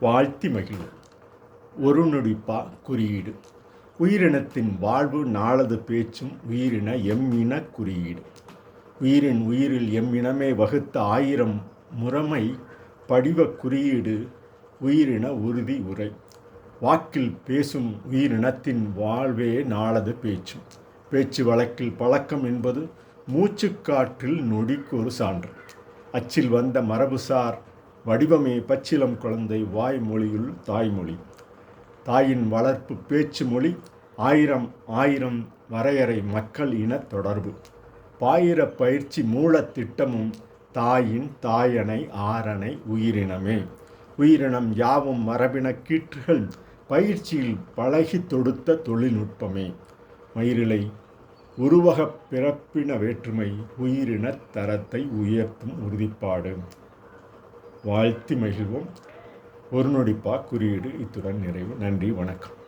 வாழ்த்தி மகிழ்வோம். ஒரு நொடிப்பா குறியீடு. உயிரினத்தின் வாழ்வு நாளது பேச்சும் உயிரின எம்மின குறியீடு. உயிரின் உயிரில் எம்மினமே வகுத்த 1000 முறைமை படிவ குறியீடு உயிரின உறுதி உரை. வாக்கில் பேசும் உயிரினத்தின் வாழ்வே நாளது பேச்சும். பேச்சு வழக்கில் பழக்கம் என்பது மூச்சுக்காற்றில் நொடிக்கு ஒரு சான்று. அச்சில் வந்த மரபுசார் வடிவமே பச்சிலம் குழந்தை வாய்மொழியுள் தாய்மொழி. தாயின் வளர்ப்பு பேச்சு மொழி 1000 வரையறை மக்கள் இன தொடர்பு. பாயிர பயிற்சி மூலத் திட்டமும் தாயின் தாயணை ஆரணை உயிரினமே. உயிரினம் யாவும் மரபின கீற்றுகள் பயிற்சியில் பழகி தொடுத்த தொழில்நுட்பமே. மயிரிழை உருவகப் பிறப்பின வேற்றுமை உயிரின தரத்தை உயர்த்தும் உறுதிப்பாடு. வாழ்த்தி மகிழ்வோம். ஒரு நொடிப்பா குறியீடு இத்துடன் நிறைவு. நன்றி, வணக்கம்.